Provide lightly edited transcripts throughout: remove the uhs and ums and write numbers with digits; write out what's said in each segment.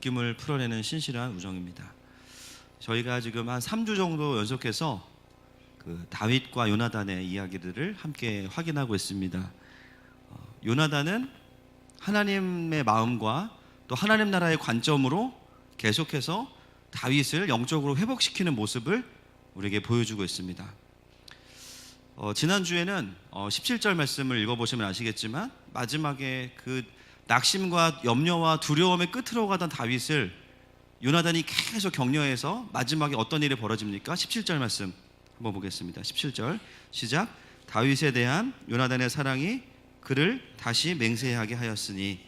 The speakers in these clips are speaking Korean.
느낌을 풀어내는 신실한 우정입니다. 저희가 지금 한 3주 정도 연속해서 그 다윗과 요나단의 이야기들을 함께 확인하고 있습니다. 요나단은 하나님의 마음과 또 하나님 나라의 관점으로 계속해서 다윗을 영적으로 회복시키는 모습을 우리에게 보여주고 있습니다. 지난주에는 17절 말씀을 읽어보시면 아시겠지만 마지막에 그 낙심과 염려와 두려움의 끝으로 가던 다윗을 요나단이 계속 격려해서 마지막에 어떤 일이 벌어집니까? 17절 말씀 한번 보겠습니다. 17절 시작. 다윗에 대한 요나단의 사랑이 그를 다시 맹세하게 하였으니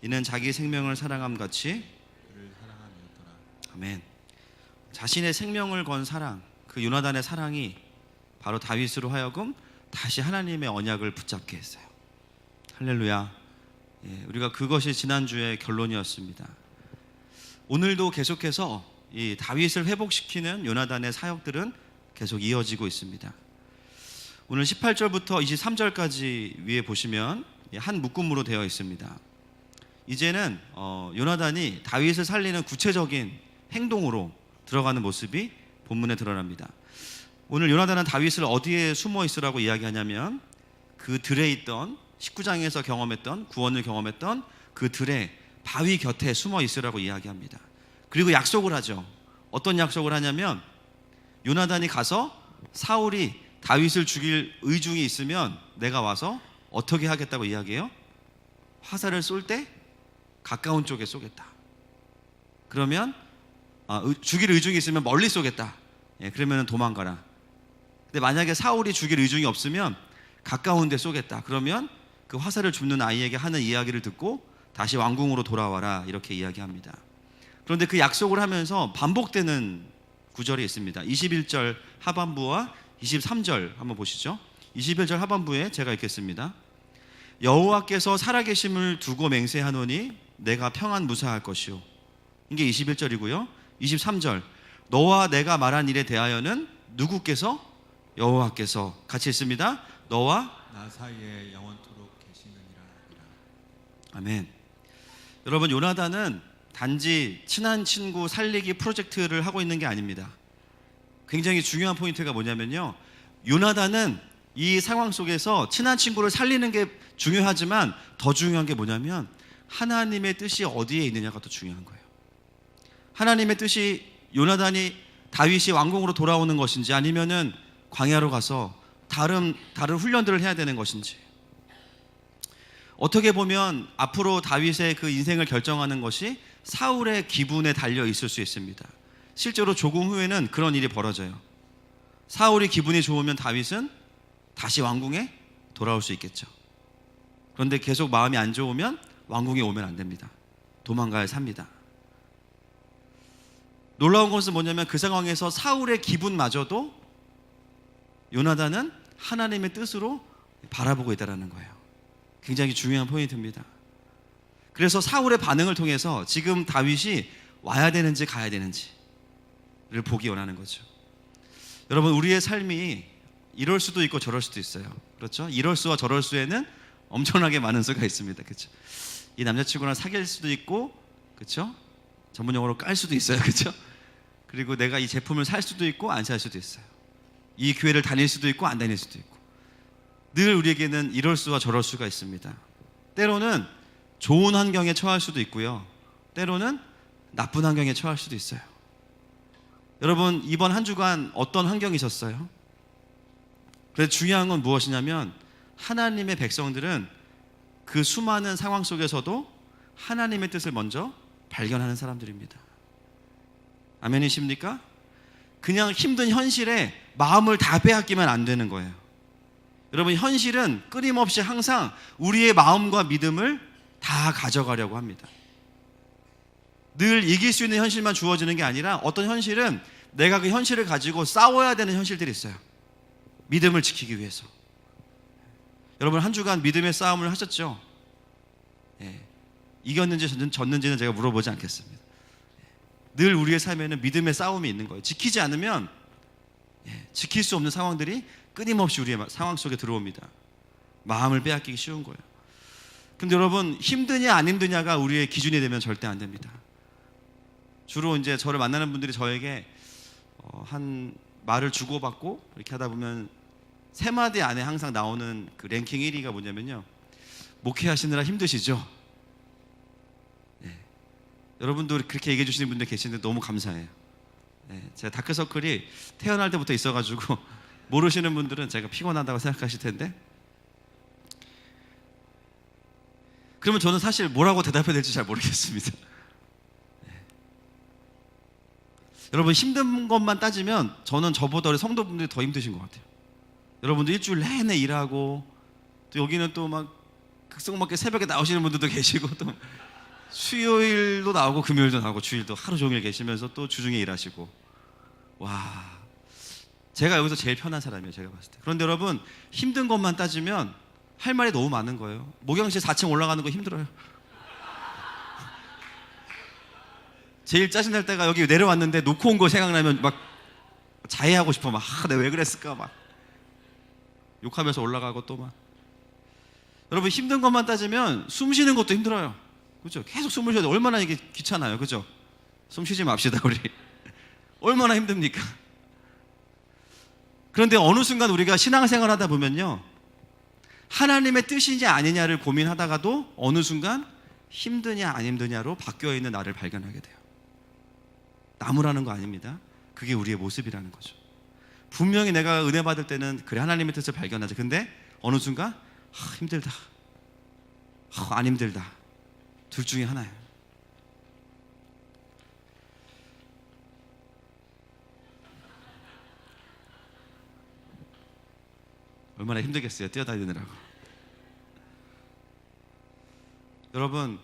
이는 자기 생명을 사랑함 같이 그를 사랑함이었더라. 아멘. 자신의 생명을 건 사랑, 그 요나단의 사랑이 바로 다윗으로 하여금 다시 하나님의 언약을 붙잡게 했어요. 할렐루야. 우리가 그것이 지난주의 결론이었습니다. 오늘도 계속해서 이 다윗을 회복시키는 요나단의 사역들은 계속 이어지고 있습니다. 오늘 18절부터 23절까지 위에 보시면 한 묶음으로 되어 있습니다. 이제는 요나단이 다윗을 살리는 구체적인 행동으로 들어가는 모습이 본문에 드러납니다. 오늘 요나단은 다윗을 어디에 숨어 있으라고 이야기하냐면 그 들에 있던 19장에서 경험했던 구원을 경험했던 그 들에 바위 곁에 숨어 있으라고 이야기합니다. 그리고 약속을 하죠. 어떤 약속을 하냐면 요나단이 가서 사울이 다윗을 죽일 의중이 있으면 내가 와서 어떻게 하겠다고 이야기해요? 화살을 쏠 때 가까운 쪽에 쏘겠다. 그러면 죽일 의중이 있으면 멀리 쏘겠다. 그러면 도망가라. 근데 만약에 사울이 죽일 의중이 없으면 가까운 데 쏘겠다. 그러면 그 화살을 줍는 아이에게 하는 이야기를 듣고 다시 왕궁으로 돌아와라 이렇게 이야기합니다. 그런데 그 약속을 하면서 반복되는 구절이 있습니다. 21절 하반부와 23절 한번 보시죠. 21절 하반부에 제가 읽겠습니다. 여호와께서 살아계심을 두고 맹세하노니 내가 평안 무사할 것이요. 이게 21절이고요. 23절 너와 내가 말한 일에 대하여는 누구께서? 여호와께서. 같이 있습니다. 너와 나 사이에 영원토록 계시느니라. 아멘. 여러분, 요나단은 단지 친한 친구 살리기 프로젝트를 하고 있는 게 아닙니다. 굉장히 중요한 포인트가 뭐냐면요, 요나단은 이 상황 속에서 친한 친구를 살리는 게 중요하지만 더 중요한 게 뭐냐면 하나님의 뜻이 어디에 있느냐가 더 중요한 거예요. 하나님의 뜻이 요나단이 다윗이 왕궁으로 돌아오는 것인지 아니면은 광야로 가서 다른 훈련들을 해야 되는 것인지, 어떻게 보면 앞으로 다윗의 그 인생을 결정하는 것이 사울의 기분에 달려 있을 수 있습니다. 실제로 조금 후에는 그런 일이 벌어져요. 사울이 기분이 좋으면 다윗은 다시 왕궁에 돌아올 수 있겠죠. 그런데 계속 마음이 안 좋으면 왕궁에 오면 안 됩니다. 도망가야 삽니다. 놀라운 것은 뭐냐면 그 상황에서 사울의 기분마저도 요나단은 하나님의 뜻으로 바라보고 있다는 거예요. 굉장히 중요한 포인트입니다. 그래서 사울의 반응을 통해서 지금 다윗이 와야 되는지 가야 되는지를 보기 원하는 거죠. 여러분, 우리의 삶이 이럴 수도 있고 저럴 수도 있어요. 그렇죠? 이럴 수와 저럴 수에는 엄청나게 많은 수가 있습니다. 그렇죠? 이 남자친구랑 사귈 수도 있고, 그렇죠? 전문 용어로 깔 수도 있어요. 그렇죠? 그리고 내가 이 제품을 살 수도 있고 안 살 수도 있어요. 이 교회를 다닐 수도 있고 안 다닐 수도 있고, 늘 우리에게는 이럴 수와 저럴 수가 있습니다. 때로는 좋은 환경에 처할 수도 있고요, 때로는 나쁜 환경에 처할 수도 있어요. 여러분, 이번 한 주간 어떤 환경이셨어요? 그래서 중요한 건 무엇이냐면 하나님의 백성들은 그 수많은 상황 속에서도 하나님의 뜻을 먼저 발견하는 사람들입니다. 아멘이십니까? 그냥 힘든 현실에 마음을 다 빼앗기면 안 되는 거예요. 여러분, 현실은 끊임없이 항상 우리의 마음과 믿음을 다 가져가려고 합니다. 늘 이길 수 있는 현실만 주어지는 게 아니라 어떤 현실은 내가 그 현실을 가지고 싸워야 되는 현실들이 있어요. 믿음을 지키기 위해서. 여러분, 한 주간 믿음의 싸움을 하셨죠? 이겼는지 졌는지는 제가 물어보지 않겠습니다. 늘 우리의 삶에는 믿음의 싸움이 있는 거예요. 지키지 않으면 지킬 수 없는 상황들이 끊임없이 우리의 상황 속에 들어옵니다. 마음을 빼앗기기 쉬운 거예요. 근데 여러분, 힘드냐 안 힘드냐가 우리의 기준이 되면 절대 안 됩니다. 주로 이제 저를 만나는 분들이 저에게 한 말을 주고받고 이렇게 하다 보면 세 마디 안에 항상 나오는 그 랭킹 1위가 뭐냐면요, 목회하시느라 힘드시죠? 네. 여러분도 그렇게 얘기해 주시는 분들 계시는데 너무 감사해요. 네. 제가 다크서클이 태어날 때부터 있어가지고 모르시는 분들은 제가 피곤하다고 생각하실 텐데, 그러면 저는 사실 뭐라고 대답해야 될지 잘 모르겠습니다. 네. 여러분, 힘든 것만 따지면 저는 저보다 우리 성도분들이 더 힘드신 것 같아요. 여러분도 일주일 내내 일하고, 또 여기는 또 막 극성맞게 새벽에 나오시는 분들도 계시고, 또 수요일도 나오고 금요일도 나오고 주일도 하루 종일 계시면서 또 주중에 일하시고, 와, 제가 여기서 제일 편한 사람이에요, 제가 봤을 때. 그런데 여러분, 힘든 것만 따지면 할 말이 너무 많은 거예요. 목양실 4층 올라가는 거 힘들어요. 제일 짜증날 때가 여기 내려왔는데 놓고 온 거 생각나면 막 자해하고 싶어. 막 내가 왜 그랬을까 막 욕하면서 올라가고, 또 막, 여러분, 힘든 것만 따지면 숨 쉬는 것도 힘들어요. 그죠? 계속 숨을 쉬어야 돼. 얼마나 이게 귀찮아요. 그죠? 숨 쉬지 맙시다 우리. 얼마나 힘듭니까? 그런데 어느 순간 우리가 신앙생활 하다 보면요, 하나님의 뜻이냐 아니냐를 고민하다가도 어느 순간 힘드냐 안 힘드냐로 바뀌어 있는 나를 발견하게 돼요. 나무라는 거 아닙니다. 그게 우리의 모습이라는 거죠. 분명히 내가 은혜 받을 때는 그래, 하나님의 뜻을 발견하죠. 근데 어느 순간 힘들다, 안 힘들다, 둘 중에 하나예요. 얼마나 힘들겠어요, 뛰어다니느라고. 여러분,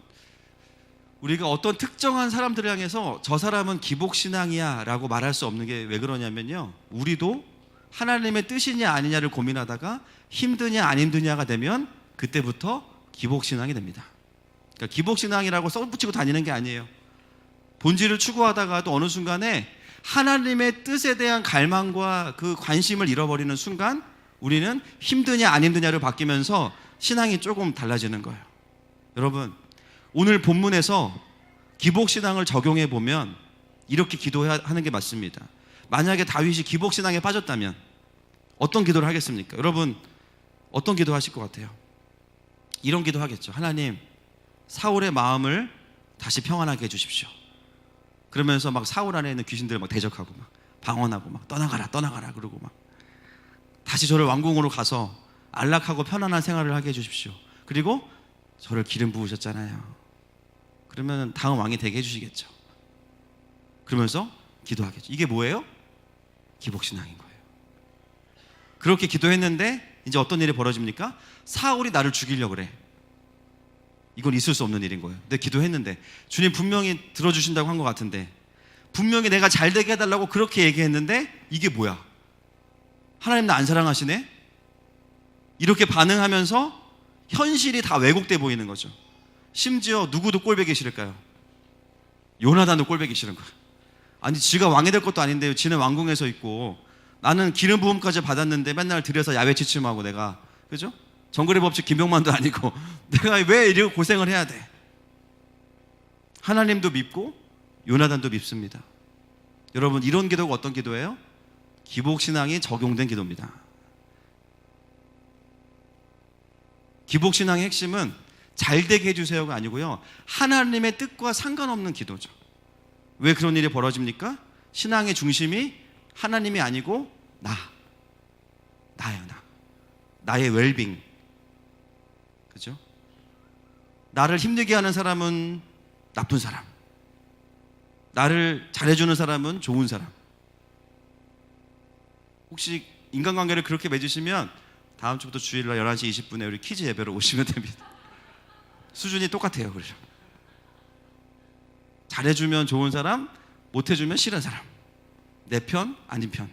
우리가 어떤 특정한 사람들을 향해서 저 사람은 기복신앙이야 라고 말할 수 없는 게 왜 그러냐면요, 우리도 하나님의 뜻이냐 아니냐를 고민하다가 힘드냐 안 힘드냐가 되면 그때부터 기복신앙이 됩니다. 그러니까 기복신앙이라고 써붙이고 다니는 게 아니에요. 본질을 추구하다가도 어느 순간에 하나님의 뜻에 대한 갈망과 그 관심을 잃어버리는 순간 우리는 힘드냐 안 힘드냐를 바뀌면서 신앙이 조금 달라지는 거예요. 여러분, 오늘 본문에서 기복신앙을 적용해 보면 이렇게 기도하는 게 맞습니다. 만약에 다윗이 기복신앙에 빠졌다면 어떤 기도를 하겠습니까? 여러분, 어떤 기도 하실 것 같아요? 이런 기도 하겠죠. 하나님, 사울의 마음을 다시 평안하게 해주십시오. 그러면서 막 사울 안에 있는 귀신들을 막 대적하고 막 방언하고 막 떠나가라 그러고 막 다시 저를 왕궁으로 가서 안락하고 편안한 생활을 하게 해주십시오. 그리고 저를 기름 부으셨잖아요. 그러면 다음 왕이 되게 해주시겠죠. 그러면서 기도하겠죠. 이게 뭐예요? 기복신앙인 거예요. 그렇게 기도했는데 이제 어떤 일이 벌어집니까? 사울이 나를 죽이려고 그래. 이건 있을 수 없는 일인 거예요. 근데 기도했는데 주님 분명히 들어주신다고 한 것 같은데, 분명히 내가 잘 되게 해달라고 그렇게 얘기했는데 이게 뭐야? 하나님 나 안 사랑하시네? 이렇게 반응하면서 현실이 다 왜곡돼 보이는 거죠. 심지어 누구도 꼴보기 싫을까요? 요나단도 꼴보기 싫은 거예요. 아니, 지가 왕이 될 것도 아닌데 지는 왕궁에서 있고 나는 기름 부음까지 받았는데 맨날 들여서 야외 취침하고 내가, 그죠? 정글의 법칙 김병만도 아니고 내가 왜 이렇게 고생을 해야 돼? 하나님도 믿고 요나단도 믿습니다. 여러분, 이런 기도가 어떤 기도예요? 기복신앙이 적용된 기도입니다. 기복신앙의 핵심은 잘 되게 해주세요가 아니고요, 하나님의 뜻과 상관없는 기도죠. 왜 그런 일이 벌어집니까? 신앙의 중심이 하나님이 아니고 나예요. 나의 웰빙, 그죠? 나를 힘들게 하는 사람은 나쁜 사람, 나를 잘해주는 사람은 좋은 사람. 혹시 인간관계를 그렇게 맺으시면 다음 주부터 주일날 11시 20분에 우리 키즈 예배로 오시면 됩니다. 수준이 똑같아요. 그렇죠? 잘해주면 좋은 사람, 못해주면 싫은 사람. 내 편, 아닌 편.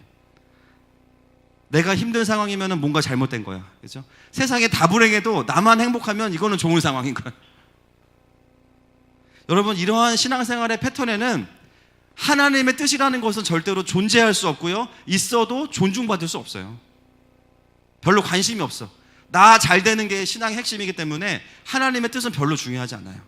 내가 힘든 상황이면 뭔가 잘못된 거야. 그렇죠? 세상에 다 불행해도 나만 행복하면 이거는 좋은 상황인 거야. 여러분, 이러한 신앙생활의 패턴에는 하나님의 뜻이라는 것은 절대로 존재할 수 없고요, 있어도 존중받을 수 없어요. 별로 관심이 없어. 나 잘 되는 게 신앙의 핵심이기 때문에 하나님의 뜻은 별로 중요하지 않아요.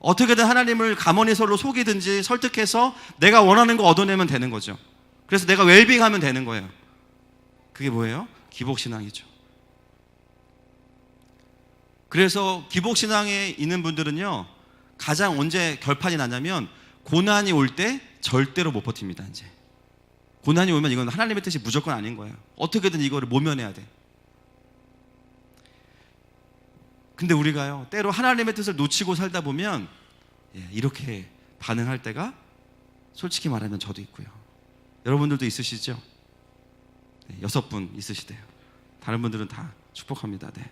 어떻게든 하나님을 가머니설로 속이든지 설득해서 내가 원하는 거 얻어내면 되는 거죠. 그래서 내가 웰빙하면 되는 거예요. 그게 뭐예요? 기복신앙이죠. 그래서 기복신앙에 있는 분들은요, 가장 언제 결판이 나냐면 고난이 올 때 절대로 못 버팁니다. 이제 고난이 오면 이건 하나님의 뜻이 무조건 아닌 거예요. 어떻게든 이거를 모면해야 돼. 근데 우리가요, 때로 하나님의 뜻을 놓치고 살다 보면 이렇게 반응할 때가 솔직히 말하면 저도 있고요. 여러분들도 있으시죠? 6분 있으시대요. 다른 분들은 다 축복합니다. 네.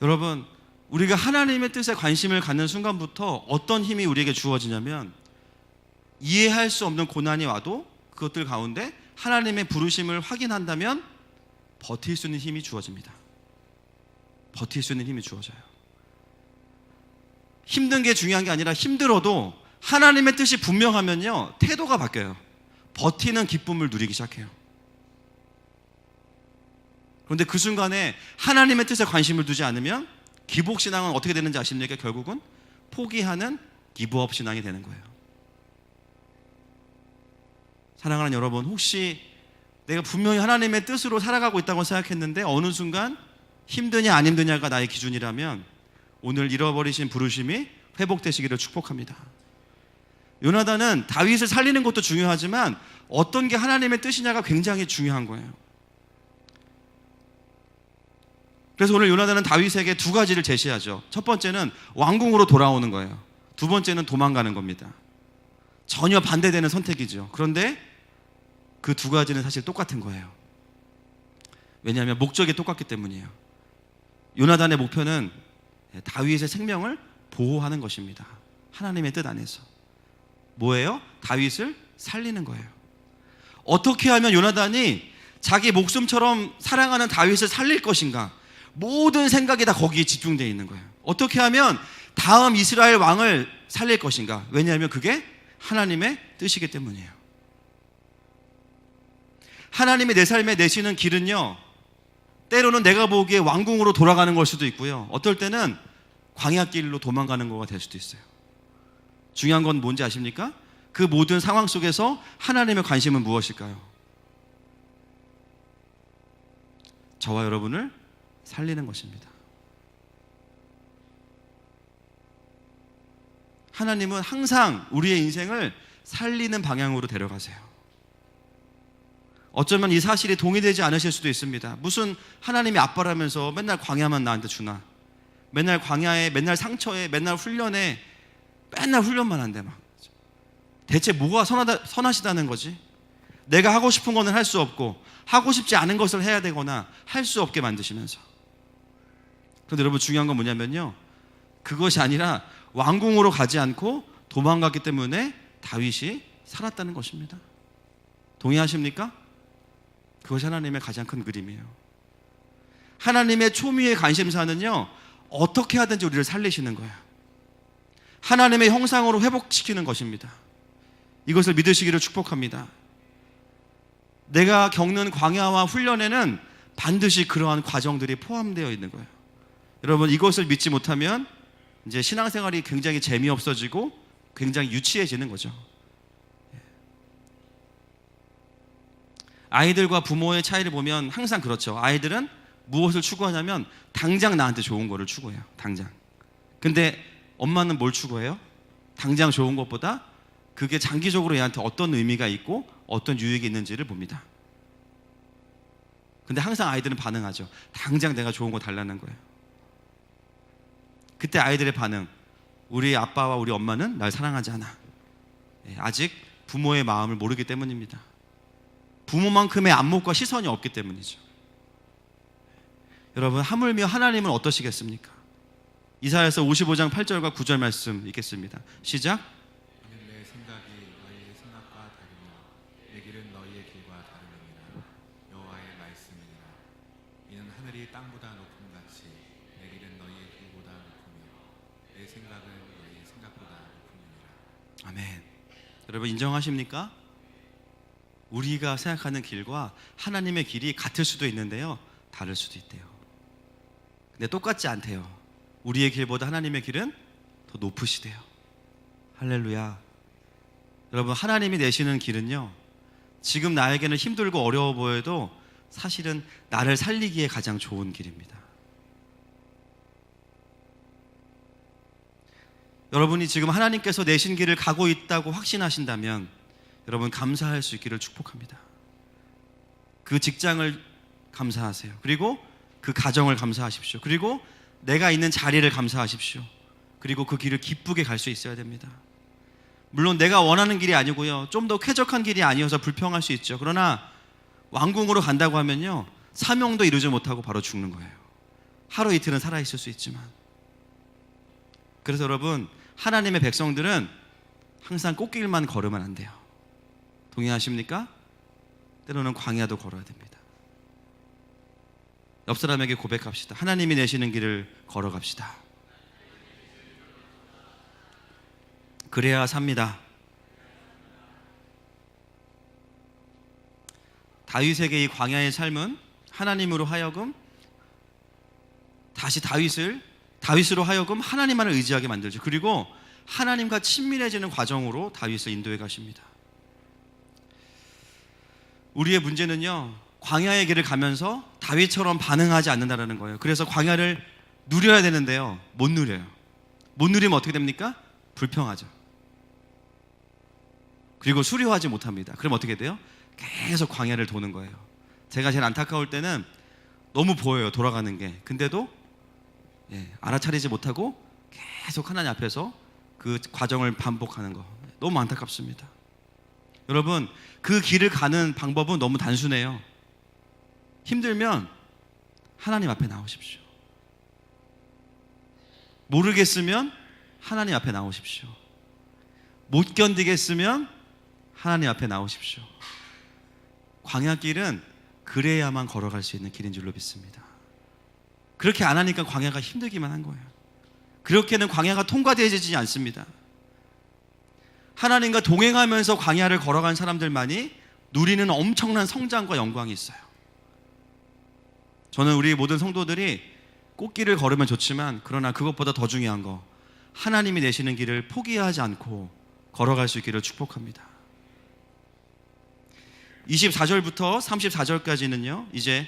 여러분, 우리가 하나님의 뜻에 관심을 갖는 순간부터 어떤 힘이 우리에게 주어지냐면, 이해할 수 없는 고난이 와도 그것들 가운데 하나님의 부르심을 확인한다면 버틸 수 있는 힘이 주어집니다. 버틸 수 있는 힘이 주어져요. 힘든 게 중요한 게 아니라 힘들어도 하나님의 뜻이 분명하면요, 태도가 바뀌어요. 버티는 기쁨을 누리기 시작해요. 그런데 그 순간에 하나님의 뜻에 관심을 두지 않으면 기복신앙은 어떻게 되는지 아십니까? 결국은 포기하는 기브업 신앙이 되는 거예요. 사랑하는 여러분, 혹시 내가 분명히 하나님의 뜻으로 살아가고 있다고 생각했는데 어느 순간 힘드냐 안 힘드냐가 나의 기준이라면 오늘 잃어버리신 부르심이 회복되시기를 축복합니다. 요나단은 다윗을 살리는 것도 중요하지만 어떤 게 하나님의 뜻이냐가 굉장히 중요한 거예요. 그래서 오늘 요나단은 다윗에게 두 가지를 제시하죠. 첫 번째는 왕궁으로 돌아오는 거예요. 두 번째는 도망가는 겁니다. 전혀 반대되는 선택이죠. 그런데 그 두 가지는 사실 똑같은 거예요. 왜냐하면 목적이 똑같기 때문이에요. 요나단의 목표는 다윗의 생명을 보호하는 것입니다. 하나님의 뜻 안에서. 뭐예요? 다윗을 살리는 거예요. 어떻게 하면 요나단이 자기 목숨처럼 사랑하는 다윗을 살릴 것인가? 모든 생각이 다 거기에 집중되어 있는 거예요. 어떻게 하면 다음 이스라엘 왕을 살릴 것인가? 왜냐하면 그게 하나님의 뜻이기 때문이에요. 하나님이 내 삶에 내시는 길은요, 때로는 내가 보기에 왕궁으로 돌아가는 걸 수도 있고요, 어떨 때는 광야길로 도망가는 거가 될 수도 있어요. 중요한 건 뭔지 아십니까? 그 모든 상황 속에서 하나님의 관심은 무엇일까요? 저와 여러분을 살리는 것입니다. 하나님은 항상 우리의 인생을 살리는 방향으로 데려가세요. 어쩌면 이 사실이 동의되지 않으실 수도 있습니다. 무슨 하나님이 아빠라면서 맨날 광야만 나한테 주나? 맨날 광야에, 맨날 상처에, 맨날 훈련에, 맨날 훈련만 한대 막. 대체 뭐가 선하시다는 거지? 내가 하고 싶은 거는 할 수 없고 하고 싶지 않은 것을 해야 되거나 할 수 없게 만드시면서. 그런데 여러분, 중요한 건 뭐냐면요, 그것이 아니라 왕궁으로 가지 않고 도망갔기 때문에 다윗이 살았다는 것입니다. 동의하십니까? 그것이 하나님의 가장 큰 그림이에요. 하나님의 초미의 관심사는요, 어떻게 하든지 우리를 살리시는 거예요. 하나님의 형상으로 회복시키는 것입니다. 이것을 믿으시기를 축복합니다. 내가 겪는 광야와 훈련에는 반드시 그러한 과정들이 포함되어 있는 거예요. 여러분, 이것을 믿지 못하면 이제 신앙생활이 굉장히 재미없어지고 굉장히 유치해지는 거죠. 아이들과 부모의 차이를 보면 항상 그렇죠. 아이들은 무엇을 추구하냐면 당장 나한테 좋은 거를 추구해요. 당장. 근데 엄마는 뭘 추구해요? 당장 좋은 것보다 그게 장기적으로 얘한테 어떤 의미가 있고 어떤 유익이 있는지를 봅니다. 근데 항상 아이들은 반응하죠. 당장 내가 좋은 거 달라는 거예요. 그때 아이들의 반응, 우리 아빠와 우리 엄마는 날 사랑하지 않아. 아직 부모의 마음을 모르기 때문입니다. 부모만큼의 안목과 시선이 없기 때문이죠. 여러분, 하물며 하나님은 어떠시겠습니까? 이사야서 55장 8절과 9절 말씀 읽겠습니다. 시작. 내 생각이 너희의 생각과 다르며 내 길은 너희의 길과 다르느니라. 여호와의 말씀이니라. 이는 하늘이 땅보다 높음 같이 내 길은 너희의 길보다 높으며 내 생각은 너희의 생각보다 높음이니라. 아멘. 여러분, 인정하십니까? 우리가 생각하는 길과 하나님의 길이 같을 수도 있는데요, 다를 수도 있대요. 근데 똑같지 않대요. 우리의 길보다 하나님의 길은 더 높으시대요. 할렐루야. 여러분, 하나님이 내시는 길은요, 지금 나에게는 힘들고 어려워 보여도 사실은 나를 살리기에 가장 좋은 길입니다. 여러분이 지금 하나님께서 내신 길을 가고 있다고 확신하신다면 여러분, 감사할 수 있기를 축복합니다. 그 직장을 감사하세요. 그리고 그 가정을 감사하십시오. 그리고 내가 있는 자리를 감사하십시오. 그리고 그 길을 기쁘게 갈 수 있어야 됩니다. 물론 내가 원하는 길이 아니고요, 좀 더 쾌적한 길이 아니어서 불평할 수 있죠. 그러나 왕궁으로 간다고 하면요, 사명도 이루지 못하고 바로 죽는 거예요. 하루 이틀은 살아있을 수 있지만. 그래서 여러분, 하나님의 백성들은 항상 꽃길만 걸으면 안 돼요. 동의하십니까? 때로는 광야도 걸어야 됩니다. 옆 사람에게 고백합시다. 하나님이 내시는 길을 걸어갑시다. 그래야 삽니다. 다윗에게 이 광야의 삶은 하나님으로 하여금 다시 다윗으로 하여금 하나님만을 의지하게 만들죠. 그리고 하나님과 친밀해지는 과정으로 다윗을 인도해 가십니다. 우리의 문제는요, 광야의 길을 가면서 다윗처럼 반응하지 않는다는 거예요. 그래서 광야를 누려야 되는데요, 못 누려요. 못 누리면 어떻게 됩니까? 불평하죠. 그리고 수료하지 못합니다. 그럼 어떻게 돼요? 계속 광야를 도는 거예요. 제가 제일 안타까울 때는 너무 보여요, 돌아가는 게. 근데도 알아차리지 못하고 계속 하나님 앞에서 그 과정을 반복하는 거, 너무 안타깝습니다. 여러분, 그 길을 가는 방법은 너무 단순해요. 힘들면 하나님 앞에 나오십시오. 모르겠으면 하나님 앞에 나오십시오. 못 견디겠으면 하나님 앞에 나오십시오. 광야길은 그래야만 걸어갈 수 있는 길인 줄로 믿습니다. 그렇게 안 하니까 광야가 힘들기만 한 거예요. 그렇게는 광야가 통과되지 않습니다. 하나님과 동행하면서 광야를 걸어간 사람들만이 누리는 엄청난 성장과 영광이 있어요. 저는 우리 모든 성도들이 꽃길을 걸으면 좋지만, 그러나 그것보다 더 중요한 거, 하나님이 내시는 길을 포기하지 않고 걸어갈 수 있기를 축복합니다. 24절부터 34절까지는요 이제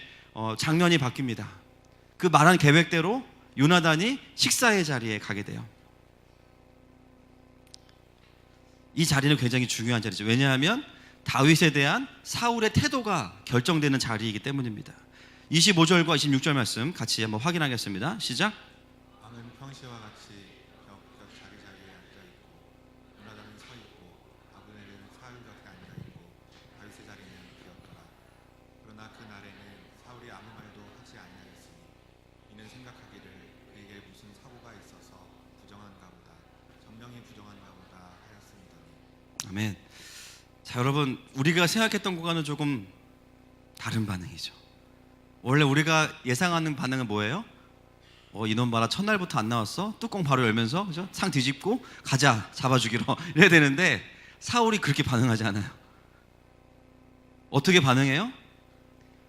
장면이 바뀝니다. 그 말한 계획대로 요나단이 식사의 자리에 가게 돼요. 이 자리는 굉장히 중요한 자리죠. 왜냐하면 다윗에 대한 사울의 태도가 결정되는 자리이기 때문입니다. 25절과 26절 말씀 같이 한번 확인하겠습니다. 시작. 왕은 평시와 같이 격격 자기 자리에 앉아 있고, 요나단은 서 있고, 아브넬은 사울 곁에 앉아 있고, 다윗의 자리는 비었더라. 그러나 그 날에는 사울이 아무 말도 하지 아니하였으니 이는 생각하기를 그에게 무슨 사고가 있어서 부정한가 보다, 정령이 부정한가 보다 하였습니다니. 아멘. 자, 여러분, 우리가 생각했던 것과는 조금 다른 반응이죠. 원래 우리가 예상하는 반응은 뭐예요? 이놈 봐라, 첫날부터 안 나왔어? 뚜껑 바로 열면서, 그죠? 상 뒤집고 가자, 잡아주기로 이래야 되는데, 사울이 그렇게 반응하지 않아요. 어떻게 반응해요?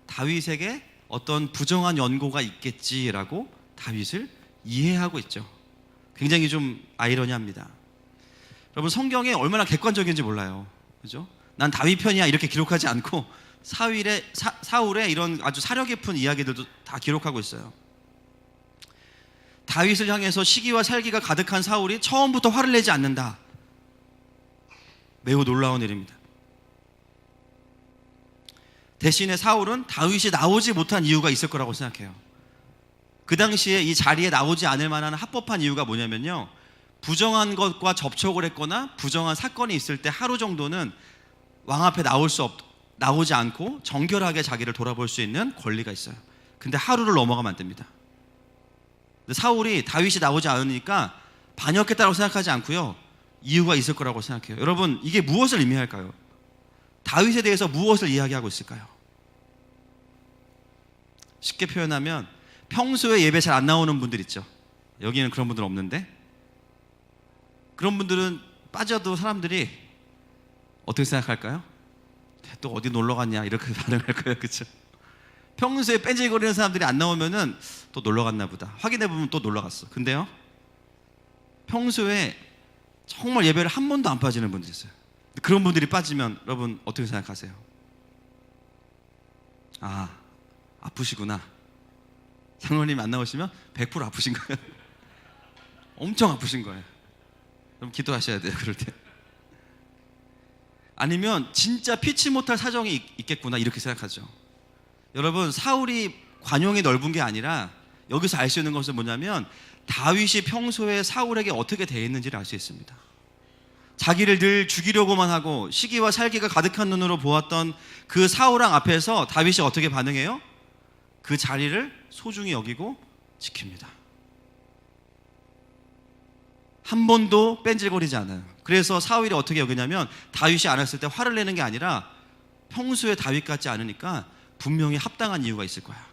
다윗에게 어떤 부정한 연고가 있겠지라고 다윗을 이해하고 있죠. 굉장히 좀 아이러니합니다. 여러분, 성경에 얼마나 객관적인지 몰라요. 그죠? 난 다윗 편이야 이렇게 기록하지 않고 사울의 이런 아주 사려 깊은 이야기들도 다 기록하고 있어요. 다윗을 향해서 시기와 살기가 가득한 사울이 처음부터 화를 내지 않는다. 매우 놀라운 일입니다. 대신에 사울은 다윗이 나오지 못한 이유가 있을 거라고 생각해요. 그 당시에 이 자리에 나오지 않을 만한 합법한 이유가 뭐냐면요, 부정한 것과 접촉을 했거나 부정한 사건이 있을 때 하루 정도는 왕 앞에 나오지 않고 정결하게 자기를 돌아볼 수 있는 권리가 있어요. 근데 하루를 넘어가면 안 됩니다. 근데 사울이 다윗이 나오지 않으니까 반역했다고 생각하지 않고요, 이유가 있을 거라고 생각해요. 여러분, 이게 무엇을 의미할까요? 다윗에 대해서 무엇을 이야기하고 있을까요? 쉽게 표현하면 평소에 예배 잘 안 나오는 분들 있죠. 여기는 그런 분들 없는데, 그런 분들은 빠져도 사람들이 어떻게 생각할까요? 또 어디 놀러 갔냐 이렇게 반응할 거예요. 그렇죠? 평소에 뺀질거리는 사람들이 안 나오면은 또 놀러 갔나 보다. 확인해 보면 또 놀러 갔어. 근데요, 평소에 정말 예배를 한 번도 안 빠지는 분들이 있어요. 그런 분들이 빠지면 여러분 어떻게 생각하세요? 아, 아프시구나. 장로님이 안 나오시면 100% 아프신 거예요. 엄청 아프신 거예요. 그럼 기도하셔야 돼요, 그럴 때. 아니면 진짜 피치 못할 사정이 있겠구나, 이렇게 생각하죠. 여러분, 사울이 관용이 넓은 게 아니라 여기서 알 수 있는 것은 뭐냐면 다윗이 평소에 사울에게 어떻게 대했는지를 알 수 있습니다. 자기를 늘 죽이려고만 하고 시기와 살기가 가득한 눈으로 보았던 그 사울왕 앞에서 다윗이 어떻게 반응해요? 그 자리를 소중히 여기고 지킵니다. 한 번도 뺀질거리지 않아요. 그래서 사울이 어떻게 여기냐면 다윗이 안 했을 때 화를 내는 게 아니라 평소에 다윗 같지 않으니까 분명히 합당한 이유가 있을 거야.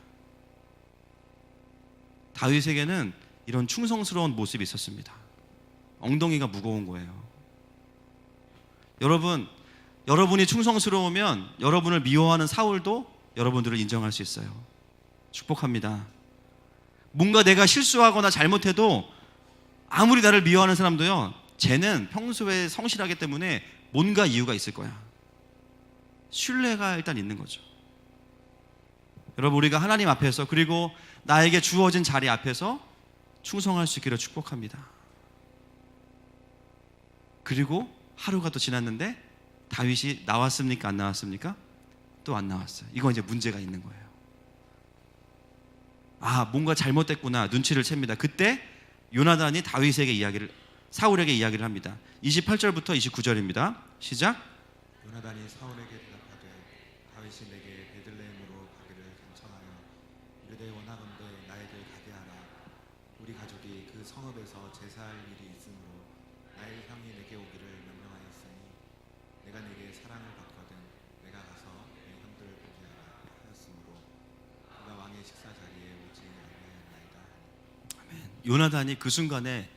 다윗에게는 이런 충성스러운 모습이 있었습니다. 엉덩이가 무거운 거예요. 여러분이 충성스러우면 여러분을 미워하는 사울도 여러분들을 인정할 수 있어요. 축복합니다. 뭔가 내가 실수하거나 잘못해도 아무리 나를 미워하는 사람도요, 쟤는 평소에 성실하기 때문에 뭔가 이유가 있을 거야. 신뢰가 일단 있는 거죠. 여러분, 우리가 하나님 앞에서 그리고 나에게 주어진 자리 앞에서 충성할 수 있기를 축복합니다. 그리고 하루가 또 지났는데 다윗이 나왔습니까? 안 나왔습니까? 또 안 나왔어요. 이건 이제 문제가 있는 거예요. 아, 뭔가 잘못됐구나, 눈치를 챕니다. 그때 요나단이 사울에게 이야기를 합니다. 28절부터 29절입니다. 시작. 요나단이 사울에게 대답하되 다윗이 내게 베들레헴으로 가기를 간청하여 이르되 원하건대 나에게 가게 하라. 우리 가족이 그 성읍에서 제사할 일이 있으므로 나의 형이 내게 오기를 명령하였으니 내가 내게 사랑을 받거든 내가 가서 내 형들을 보게 하라 하였으므로 그가 왕의 식사 자리에 오지 아니하였나이다. 요나단이 그 순간에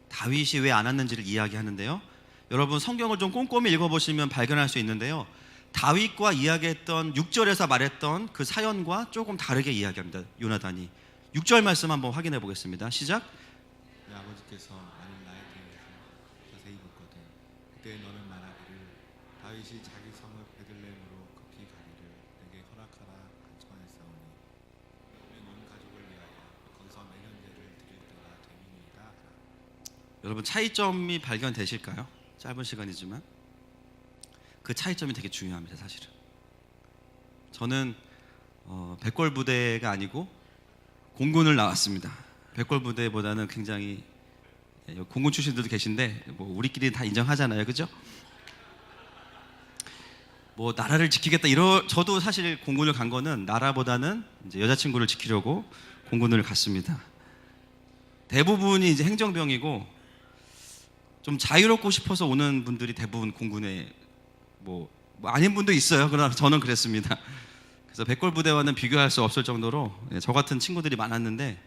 다윗이 왜 안 왔는지를 이야기하는데요. 여러분, 성경을 좀 꼼꼼히 읽어보시면 발견할 수 있는데요, 다윗과 이야기했던 6절에서 말했던 그 사연과 조금 다르게 이야기합니다. 요나단이 6절 말씀 한번 확인해 보겠습니다. 시작. 내 아버지께서 만일 나에 대해서 자세히 묻거든 그때 너는 말하기를 다윗이 자기 성읍 베들레헴으로 급히 가기를 내게 허락하라 간청하였사오니 온 가족을 위하여 거기서 매년제를 드릴 때가 되니이다 하라. 여러분, 차이점이 발견되실까요? 짧은 시간이지만 그 차이점이 되게 중요합니다. 사실은 저는 백골부대가 아니고 공군을 나왔습니다. 백골부대보다는 굉장히, 공군 출신들도 계신데 뭐 우리끼리 다 인정하잖아요, 그죠? 뭐 나라를 지키겠다 저도 사실 공군을 간 거는 나라보다는 이제 여자친구를 지키려고 공군을 갔습니다. 대부분이 이제 행정병이고 좀 자유롭고 싶어서 오는 분들이 대부분 공군에 뭐 아닌 분도 있어요. 그러나 저는 그랬습니다. 그래서 백골부대와는 비교할 수 없을 정도로 저 같은 친구들이 많았는데,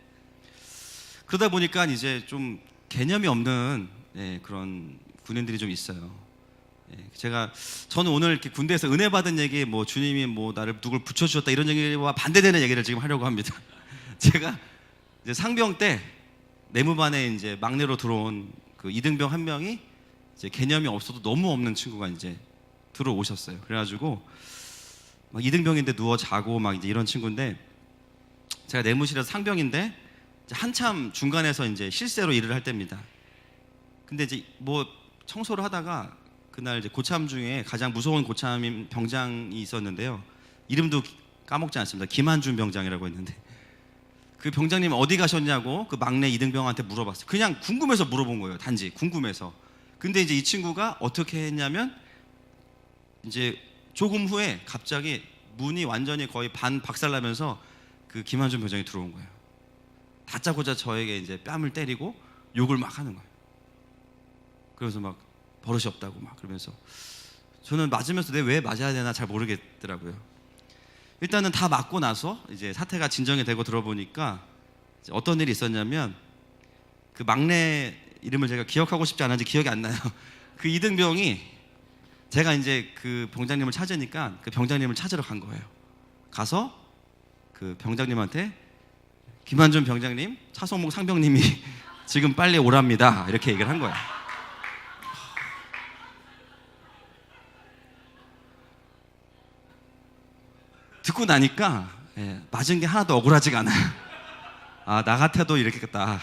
그러다 보니까 이제 좀 개념이 없는 그런 군인들이 좀 있어요. 저는 오늘 이렇게 군대에서 은혜 받은 얘기, 뭐 주님이 뭐 나를 누굴 붙여주셨다 이런 얘기와 반대되는 얘기를 지금 하려고 합니다. 제가 이제 상병 때 내무반에 이제 막내로 들어온 그 이등병 한 명이 이제 개념이 없어도 너무 없는 친구가 이제 들어오셨어요. 그래가지고 막 이등병인데 누워 자고 막 이제 이런 친구인데, 제가 내무실에서 상병인데 이제 한참 중간에서 이제 실세로 일을 할 때입니다. 근데 이제 뭐 청소를 하다가 그날 이제 고참 중에 가장 무서운 고참인 병장이 있었는데요. 이름도 까먹지 않습니다. 김한준 병장이라고 했는데, 그 병장님 어디 가셨냐고 그 막내 이등병한테 물어봤어요. 그냥 궁금해서 물어본 거예요. 단지 궁금해서. 근데 이제 이 친구가 어떻게 했냐면 이제 조금 후에 갑자기 문이 완전히 거의 반 박살나면서 그 김한준 병장이 들어온 거예요. 다짜고짜 저에게 이제 뺨을 때리고 욕을 막 하는 거예요. 그래서 막 버릇이 없다고 막 그러면서, 저는 맞으면서 내가 왜 맞아야 되나 잘 모르겠더라고요. 일단은 다 맞고 나서 이제 사태가 진정이 되고 들어보니까 어떤 일이 있었냐면, 그 막내 이름을 제가 기억하고 싶지 않은지 기억이 안 나요. 그 이등병이, 제가 이제 그 병장님을 찾으니까 그 병장님을 찾으러 간 거예요. 가서 그 병장님한테 김한준 병장님, 차성목 상병님이 지금 빨리 오랍니다. 이렇게 얘기를 한 거야. 듣고 나니까 맞은 게 하나도 억울하지가 않아요. 아, 나 같아도 이렇겠다.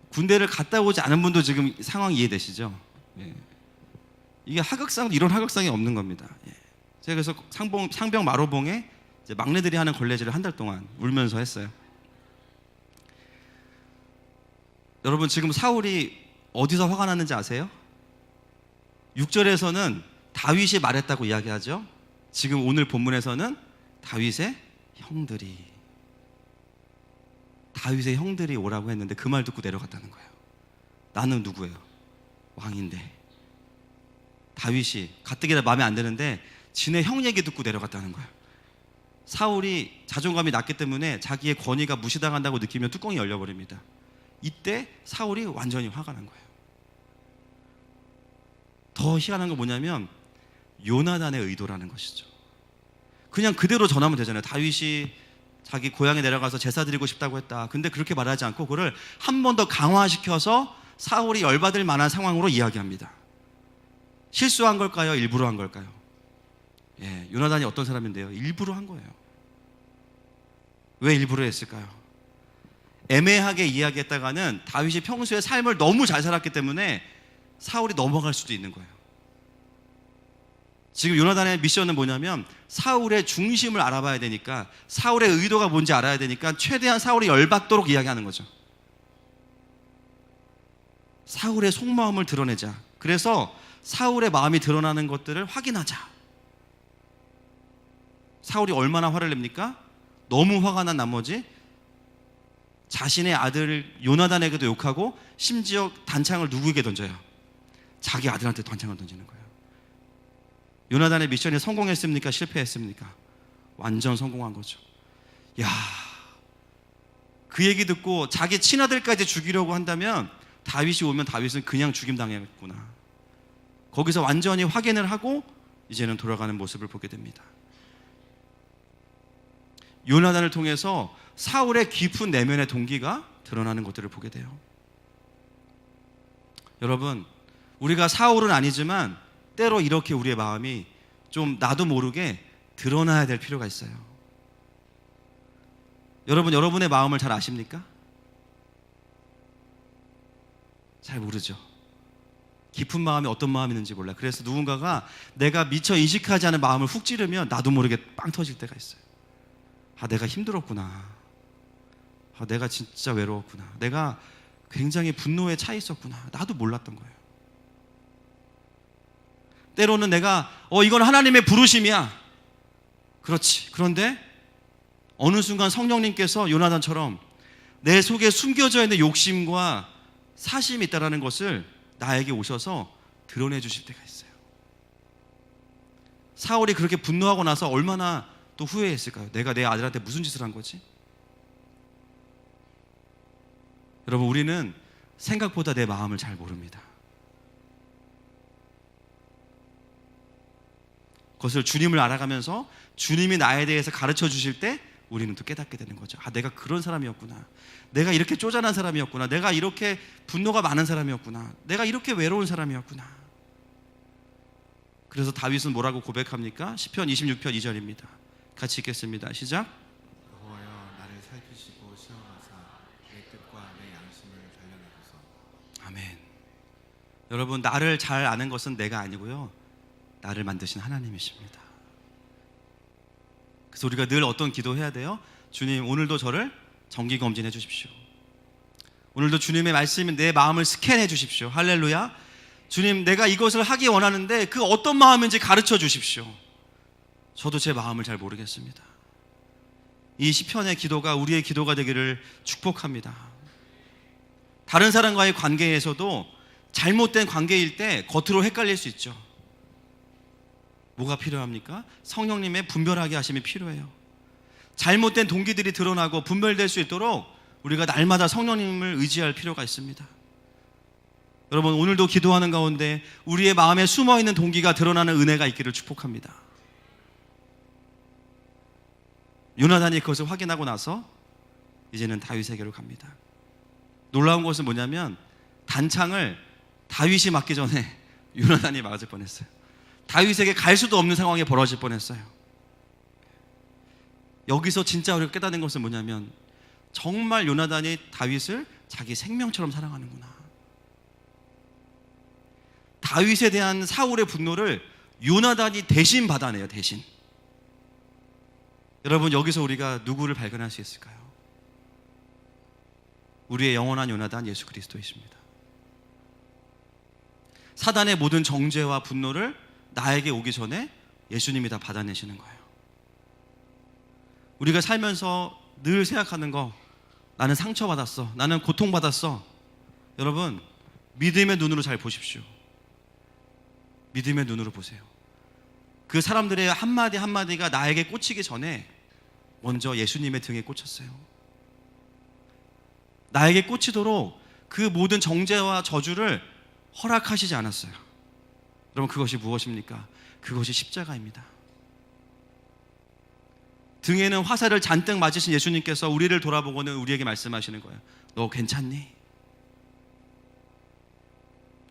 군대를 갔다 오지 않은 분도 지금 상황 이해되시죠? 이게 하극상, 이런 하극상이 없는 겁니다. 제가 그래서 상병 마로봉에 이제 막내들이 하는 걸레질을 한 달 동안 울면서 했어요. 여러분, 지금 사울이 어디서 화가 났는지 아세요? 6절에서는 다윗이 말했다고 이야기하죠. 지금 오늘 본문에서는 다윗의 형들이 오라고 했는데 그 말 듣고 내려갔다는 거예요. 나는 누구예요? 왕인데. 다윗이 가뜩이나 마음에 안 드는데 지네 형 얘기 듣고 내려갔다는 거예요. 사울이 자존감이 낮기 때문에 자기의 권위가 무시당한다고 느끼면 뚜껑이 열려버립니다. 이때 사울이 완전히 화가 난 거예요. 더 희한한 건 뭐냐면 요나단의 의도라는 것이죠. 그냥 그대로 전하면 되잖아요. 다윗이 자기 고향에 내려가서 제사 드리고 싶다고 했다. 근데 그렇게 말하지 않고 그거를 한 번 더 강화시켜서 사울이 열받을 만한 상황으로 이야기합니다. 실수한 걸까요? 일부러 한 걸까요? 요나단이 어떤 사람인데요? 일부러 한 거예요. 왜 일부러 했을까요? 애매하게 이야기했다가는 다윗이 평소에 삶을 너무 잘 살았기 때문에 사울이 넘어갈 수도 있는 거예요. 지금 요나단의 미션은 뭐냐면 사울의 중심을 알아봐야 되니까, 사울의 의도가 뭔지 알아야 되니까 최대한 사울이 열받도록 이야기하는 거죠. 사울의 속마음을 드러내자. 그래서 사울의 마음이 드러나는 것들을 확인하자. 사울이 얼마나 화를 냅니까? 너무 화가 난 나머지 자신의 아들 요나단에게도 욕하고 심지어 단창을 누구에게 던져요? 자기 아들한테 단창을 던지는 거예요. 요나단의 미션이 성공했습니까? 실패했습니까? 완전 성공한 거죠. 야, 그 얘기 듣고 자기 친아들까지 죽이려고 한다면 다윗이 오면 다윗은 그냥 죽임당했구나. 거기서 완전히 확인을 하고 이제는 돌아가는 모습을 보게 됩니다. 요나단을 통해서 사울의 깊은 내면의 동기가 드러나는 것들을 보게 돼요. 여러분, 우리가 사울은 아니지만 때로 이렇게 우리의 마음이 좀 나도 모르게 드러나야 될 필요가 있어요. 여러분, 여러분의 마음을 잘 아십니까? 잘 모르죠. 깊은 마음이 어떤 마음이 있는지 몰라요. 그래서 누군가가 내가 미처 인식하지 않은 마음을 훅 찌르면 나도 모르게 빵 터질 때가 있어요. 아, 내가 힘들었구나. 아, 내가 진짜 외로웠구나. 내가 굉장히 분노에 차 있었구나. 나도 몰랐던 거예요. 때로는 내가 이건 하나님의 부르심이야. 그렇지. 그런데 어느 순간 성령님께서 요나단처럼 내 속에 숨겨져 있는 욕심과 사심이 있다는 것을 나에게 오셔서 드러내 주실 때가 있어요. 사울이 그렇게 분노하고 나서 얼마나 또 후회했을까요? 내가 내 아들한테 무슨 짓을 한 거지? 여러분, 우리는 생각보다 내 마음을 잘 모릅니다. 그것을 주님을 알아가면서 주님이 나에 대해서 가르쳐 주실 때 우리는 또 깨닫게 되는 거죠. 아, 내가 그런 사람이었구나. 내가 이렇게 쪼잔한 사람이었구나. 내가 이렇게 분노가 많은 사람이었구나. 내가 이렇게 외로운 사람이었구나. 그래서 다윗은 뭐라고 고백합니까? 시편 26편 2절입니다. 같이 읽겠습니다. 시작. 여호와여, 나를 살피시고 시험하사 내 뜻과 내 양심을 단련하소서. 아멘. 여러분, 나를 잘 아는 것은 내가 아니고요, 나를 만드신 하나님이십니다. 그래서 우리가 늘 어떤 기도해야 돼요? 주님, 오늘도 저를 정기검진해 주십시오. 오늘도 주님의 말씀이 내 마음을 스캔해 주십시오. 할렐루야. 주님, 내가 이것을 하기 원하는데 그 어떤 마음인지 가르쳐 주십시오. 저도 제 마음을 잘 모르겠습니다. 이 시편의 기도가 우리의 기도가 되기를 축복합니다. 다른 사람과의 관계에서도 잘못된 관계일 때 겉으로 헷갈릴 수 있죠. 뭐가 필요합니까? 성령님의 분별하게 하심이 필요해요. 잘못된 동기들이 드러나고 분별될 수 있도록 우리가 날마다 성령님을 의지할 필요가 있습니다. 여러분, 오늘도 기도하는 가운데 우리의 마음에 숨어있는 동기가 드러나는 은혜가 있기를 축복합니다. 요나단이 그것을 확인하고 나서 이제는 다윗에게로 갑니다. 놀라운 것은 뭐냐면 단창을 다윗이 맞기 전에 요나단이 맞을 뻔했어요. 다윗에게 갈 수도 없는 상황이 벌어질 뻔했어요. 여기서 진짜 우리가 깨닫는 것은 뭐냐면 정말 요나단이 다윗을 자기 생명처럼 사랑하는구나. 다윗에 대한 사울의 분노를 요나단이 대신 받아내요. 대신. 여러분, 여기서 우리가 누구를 발견할 수 있을까요? 우리의 영원한 요나단 예수 그리스도이십니다. 사단의 모든 정죄와 분노를 나에게 오기 전에 예수님이 다 받아내시는 거예요. 우리가 살면서 늘 생각하는 거, 나는 상처받았어, 나는 고통받았어. 여러분, 믿음의 눈으로 잘 보십시오. 믿음의 눈으로 보세요. 그 사람들의 한마디 한마디가 나에게 꽂히기 전에 먼저 예수님의 등에 꽂혔어요. 나에게 꽂히도록 그 모든 정죄와 저주를 허락하시지 않았어요. 여러분, 그것이 무엇입니까? 그것이 십자가입니다. 등에는 화살을 잔뜩 맞으신 예수님께서 우리를 돌아보고는 우리에게 말씀하시는 거예요. 너 괜찮니?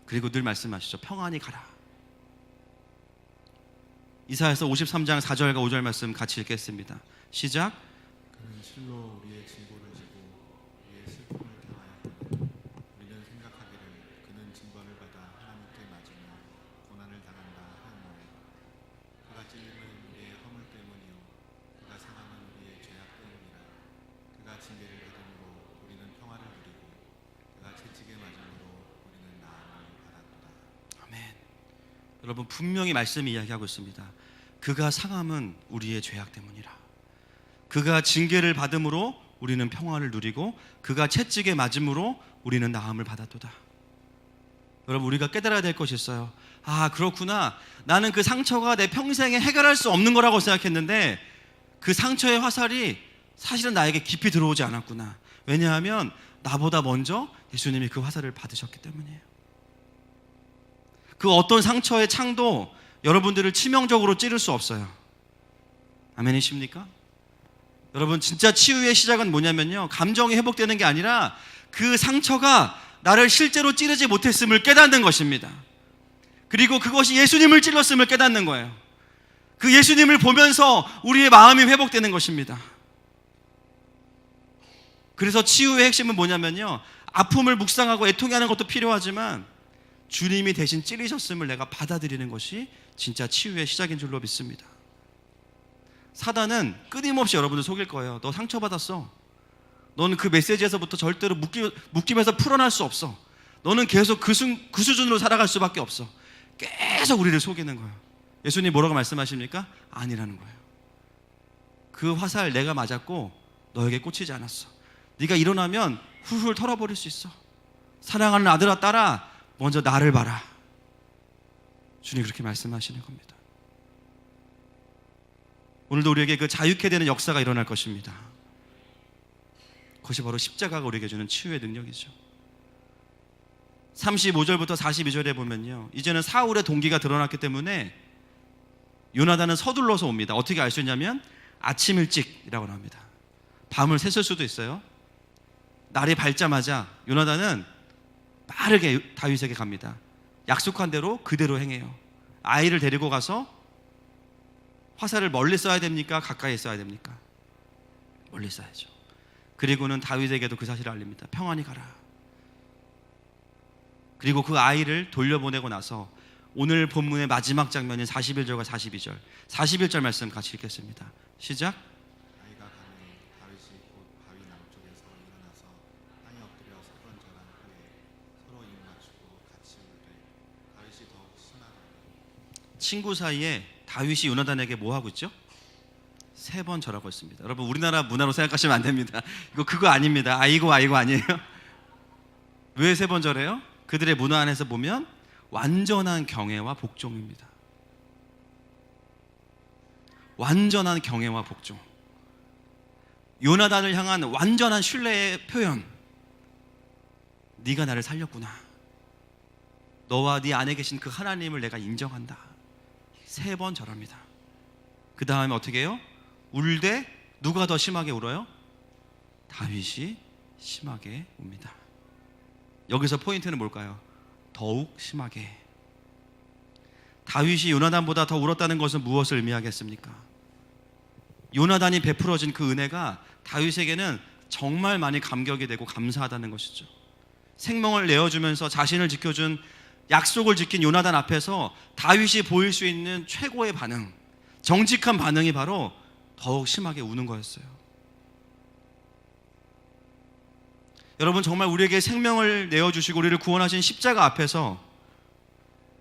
그리고 늘 말씀하시죠. 평안히 가라. 이사야서 53장 4절과 5절 말씀 같이 읽겠습니다. 시작. 그는 실로 우리의 징고를 지고 우리의 슬픔을 당하였고 우리는 생각하기를 그는 징벌을 받아 하나님께 맞으며 고난을 당한다 하였노라. 그가 찔림은 우리의 허물 때문이요 그가 상함은 우리의 죄악 때문이라. 그가 징계를 받음으로 우리는 평화를 누리고 그가 채찍에 맞음으로 우리는 나음을 받았도다. 아멘. 여러분, 분명히 말씀이 이야기하고 있습니다. 그가 상함은 우리의 죄악 때문이라. 그가 징계를 받음으로 우리는 평화를 누리고 그가 채찍에 맞음으로 우리는 나음을 받았도다. 여러분, 우리가 깨달아야 될 것이 있어요. 아, 그렇구나. 나는 그 상처가 내 평생에 해결할 수 없는 거라고 생각했는데 그 상처의 화살이 사실은 나에게 깊이 들어오지 않았구나. 왜냐하면 나보다 먼저 예수님이 그 화살을 받으셨기 때문이에요. 그 어떤 상처의 창도 여러분들을 치명적으로 찌를 수 없어요. 아멘이십니까? 여러분, 진짜 치유의 시작은 뭐냐면요, 감정이 회복되는 게 아니라 그 상처가 나를 실제로 찌르지 못했음을 깨닫는 것입니다. 그리고 그것이 예수님을 찔렀음을 깨닫는 거예요. 그 예수님을 보면서 우리의 마음이 회복되는 것입니다. 그래서 치유의 핵심은 뭐냐면요, 아픔을 묵상하고 애통하는 것도 필요하지만 주님이 대신 찔리셨음을 내가 받아들이는 것이 진짜 치유의 시작인 줄로 믿습니다. 사단은 끊임없이 여러분을 속일 거예요. 너 상처받았어. 너는 그 메시지에서부터 절대로 묶임에서 풀어날 수 없어. 너는 계속 그 수준으로 살아갈 수밖에 없어. 계속 우리를 속이는 거예요. 예수님 뭐라고 말씀하십니까? 아니라는 거예요. 그 화살 내가 맞았고 너에게 꽂히지 않았어. 네가 일어나면 훌훌 털어버릴 수 있어. 사랑하는 아들아 딸아, 먼저 나를 봐라. 주님 그렇게 말씀하시는 겁니다. 오늘도 우리에게 그 자유케 되는 역사가 일어날 것입니다. 그것이 바로 십자가가 우리에게 주는 치유의 능력이죠. 35절부터 42절에 보면요, 이제는 사울의 동기가 드러났기 때문에 요나단은 서둘러서 옵니다. 어떻게 알 수 있냐면 아침 일찍이라고 합니다. 밤을 샜을 수도 있어요. 날이 밝자마자 요나단은 빠르게 다윗에게 갑니다. 약속한 대로 그대로 행해요. 아이를 데리고 가서 화살을 멀리 쏴야 됩니까? 가까이 쏴야 됩니까? 멀리 쏴야죠. 그리고는 다윗에게도 그 사실을 알립니다. 평안히 가라. 그리고 그 아이를 돌려보내고 나서 오늘 본문의 마지막 장면인 41절과 42절 41절 말씀 같이 읽겠습니다. 시작. 아이가 가매 다윗이 곧 바위 남쪽에서 일어나서 땅에 엎드려 세 번 절한 후에 서로 입 맞추고 같이 울되 다윗이 더욱 심하더니. 친구 사이에 다윗이 요나단에게 뭐 하고 있죠? 세 번 절하고 있습니다. 여러분, 우리나라 문화로 생각하시면 안 됩니다. 그거 아닙니다. 아이고 아니에요. 왜 세 번 절해요? 그들의 문화 안에서 보면 완전한 경애와 복종입니다. 완전한 경애와 복종. 요나단을 향한 완전한 신뢰의 표현. 네가 나를 살렸구나. 너와 네 안에 계신 그 하나님을 내가 인정한다. 세 번 절합니다. 그 다음에 어떻게 해요? 울되 누가 더 심하게 울어요? 다윗이 심하게 웁니다. 여기서 포인트는 뭘까요? 더욱 심하게. 다윗이 요나단보다 더 울었다는 것은 무엇을 의미하겠습니까? 요나단이 베풀어진 그 은혜가 다윗에게는 정말 많이 감격이 되고 감사하다는 것이죠. 생명을 내어주면서 자신을 지켜준, 약속을 지킨 요나단 앞에서 다윗이 보일 수 있는 최고의 반응, 정직한 반응이 바로 더욱 심하게 우는 거였어요. 여러분, 정말 우리에게 생명을 내어주시고 우리를 구원하신 십자가 앞에서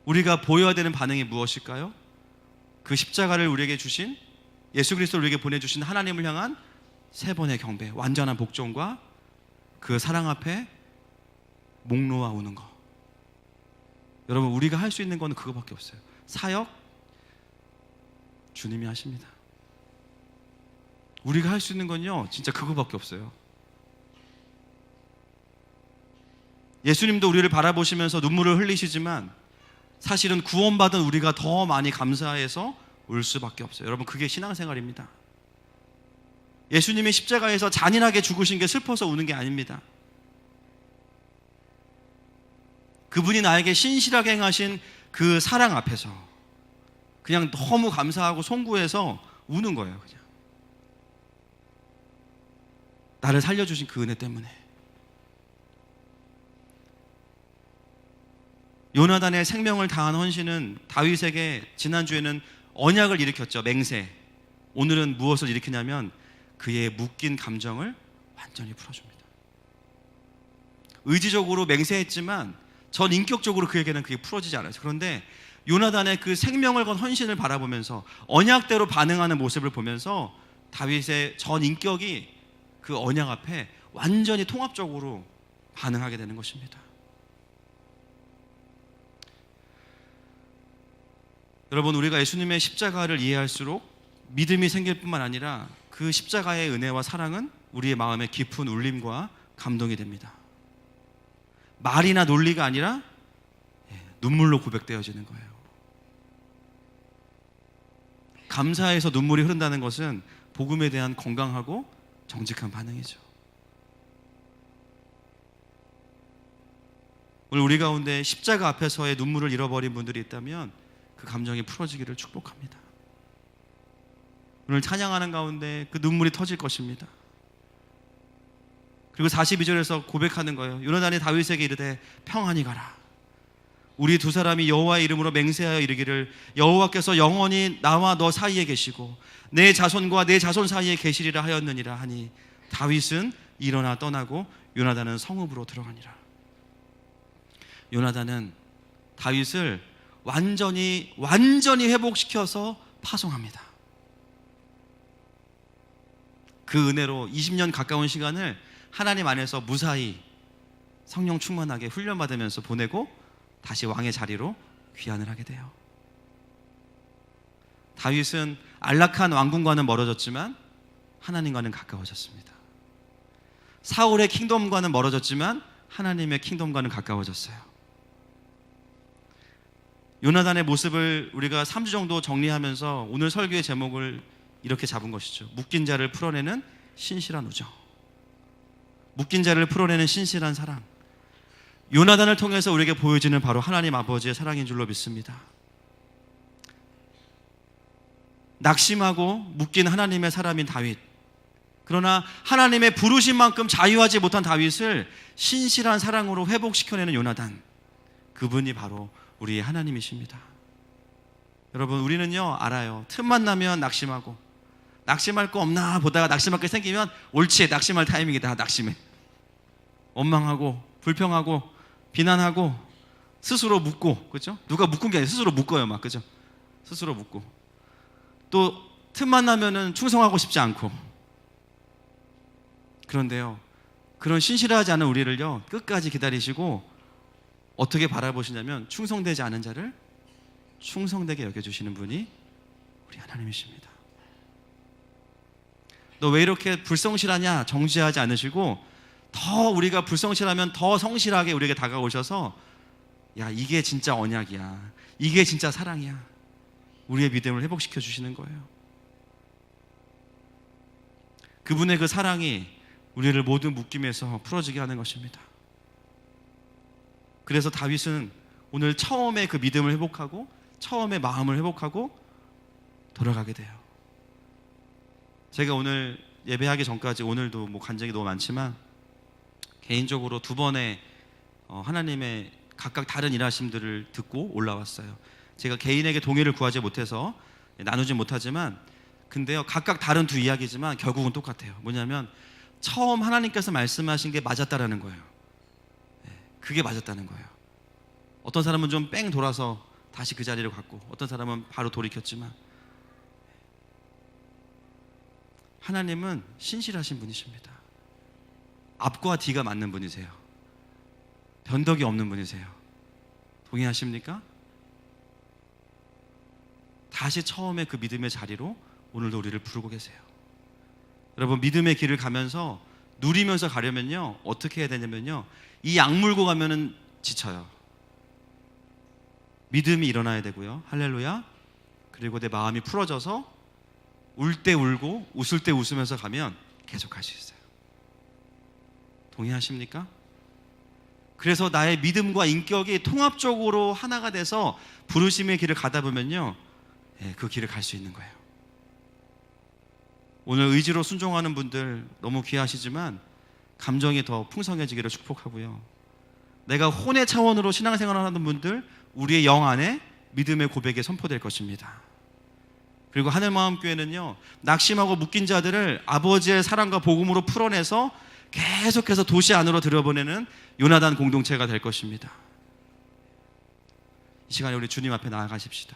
우리가 보여야 되는 반응이 무엇일까요? 그 십자가를 우리에게 주신, 예수 그리스도를 우리에게 보내주신 하나님을 향한 세 번의 경배, 완전한 복종과 그 사랑 앞에 목 놓아 우는 거. 여러분, 우리가 할 수 있는 건 그거밖에 없어요. 사역 주님이 하십니다. 우리가 할 수 있는 건요, 진짜 그거밖에 없어요. 예수님도 우리를 바라보시면서 눈물을 흘리시지만 사실은 구원받은 우리가 더 많이 감사해서 울 수밖에 없어요. 여러분, 그게 신앙생활입니다. 예수님이 십자가에서 잔인하게 죽으신 게 슬퍼서 우는 게 아닙니다. 그분이 나에게 신실하게 행하신 그 사랑 앞에서 그냥 너무 감사하고 송구해서 우는 거예요. 그냥 나를 살려주신 그 은혜 때문에. 요나단의 생명을 다한 헌신은 다윗에게 지난주에는 언약을 일으켰죠. 맹세. 오늘은 무엇을 일으키냐면 그의 묶인 감정을 완전히 풀어줍니다. 의지적으로 맹세했지만 전 인격적으로 그에게는 그게 풀어지지 않아요. 그런데 요나단의 그 생명을 건 헌신을 바라보면서 언약대로 반응하는 모습을 보면서 다윗의 전 인격이 그 언약 앞에 완전히 통합적으로 반응하게 되는 것입니다. 여러분, 우리가 예수님의 십자가를 이해할수록 믿음이 생길 뿐만 아니라 그 십자가의 은혜와 사랑은 우리의 마음에 깊은 울림과 감동이 됩니다. 말이나 논리가 아니라 눈물로 고백되어지는 거예요. 감사해서 눈물이 흐른다는 것은 복음에 대한 건강하고 정직한 반응이죠. 오늘 우리 가운데 십자가 앞에서의 눈물을 잃어버린 분들이 있다면 그 감정이 풀어지기를 축복합니다. 오늘 찬양하는 가운데 그 눈물이 터질 것입니다. 그리고 42절에서 고백하는 거예요. 요나단이 다윗에게 이르되 평안히 가라. 우리 두 사람이 여호와의 이름으로 맹세하여 이르기를 여호와께서 영원히 나와 너 사이에 계시고 내 자손과 내 자손 사이에 계시리라 하였느니라 하니 다윗은 일어나 떠나고 요나단은 성읍으로 들어가니라. 요나단은 다윗을 완전히 회복시켜서 파송합니다. 그 은혜로 20년 가까운 시간을 하나님 안에서 무사히 성령 충만하게 훈련받으면서 보내고 다시 왕의 자리로 귀환을 하게 돼요. 다윗은 안락한 왕궁과는 멀어졌지만 하나님과는 가까워졌습니다. 사울의 킹덤과는 멀어졌지만 하나님의 킹덤과는 가까워졌어요. 요나단의 모습을 우리가 3주 정도 정리하면서 오늘 설교의 제목을 이렇게 잡은 것이죠. 묶인 자를 풀어내는 신실한 우정. 묶인 자를 풀어내는 신실한 사랑. 요나단을 통해서 우리에게 보여지는 바로 하나님 아버지의 사랑인 줄로 믿습니다. 낙심하고 묶인 하나님의 사람인 다윗. 그러나 하나님의 부르신 만큼 자유하지 못한 다윗을 신실한 사랑으로 회복시켜내는 요나단. 그분이 바로 우리의 하나님이십니다. 여러분, 우리는요 알아요. 틈만 나면 낙심하고 낙심할 거 없나 보다가 낙심할 게 생기면 옳지, 낙심할 타이밍이다. 낙심해. 원망하고 불평하고 비난하고 스스로 묻고, 그렇죠? 누가 묶은 게 아니라 스스로 묶어요, 막, 그죠? 스스로 묶고 또 틈만 나면은 충성하고 싶지 않고. 그런데요, 그런 신실하지 않은 우리를요 끝까지 기다리시고 어떻게 바라보시냐면 충성되지 않은 자를 충성되게 여겨주시는 분이 우리 하나님이십니다. 너 왜 이렇게 불성실하냐 정죄하지 않으시고 더 우리가 불성실하면 더 성실하게 우리에게 다가오셔서 야, 이게 진짜 언약이야, 이게 진짜 사랑이야, 우리의 믿음을 회복시켜 주시는 거예요. 그분의 그 사랑이 우리를 모든 묶임에서 풀어지게 하는 것입니다. 그래서 다윗은 오늘 처음에 그 믿음을 회복하고 처음에 마음을 회복하고 돌아가게 돼요. 제가 오늘 예배하기 전까지 오늘도 뭐 간증이 너무 많지만 개인적으로 두 번의 하나님의 각각 다른 일하심들을 듣고 올라왔어요. 제가 개인에게 동의를 구하지 못해서 나누지 못하지만 근데요, 각각 다른 두 이야기지만 결국은 똑같아요. 뭐냐면 처음 하나님께서 말씀하신 게 맞았다라는 거예요. 그게 맞았다는 거예요. 어떤 사람은 좀 뺑 돌아서 다시 그 자리를 갔고 어떤 사람은 바로 돌이켰지만 하나님은 신실하신 분이십니다. 앞과 뒤가 맞는 분이세요. 변덕이 없는 분이세요. 동의하십니까? 다시 처음에 그 믿음의 자리로 오늘도 우리를 부르고 계세요. 여러분, 믿음의 길을 가면서 누리면서 가려면요, 어떻게 해야 되냐면요, 이 약물고 가면은 지쳐요. 믿음이 일어나야 되고요. 할렐루야. 그리고 내 마음이 풀어져서 울 때 울고 웃을 때 웃으면서 가면 계속 할 수 있어요. 동의하십니까? 그래서 나의 믿음과 인격이 통합적으로 하나가 돼서 부르심의 길을 가다 보면요, 그 길을 갈 수 있는 거예요. 오늘 의지로 순종하는 분들 너무 귀하시지만 감정이 더 풍성해지기를 축복하고요. 내가 혼의 차원으로 신앙생활을 하는 분들, 우리의 영 안에 믿음의 고백이 선포될 것입니다. 그리고 하늘마음교회는요, 낙심하고 묶인 자들을 아버지의 사랑과 복음으로 풀어내서 계속해서 도시 안으로 들여보내는 요나단 공동체가 될 것입니다. 이 시간에 우리 주님 앞에 나아가십시다.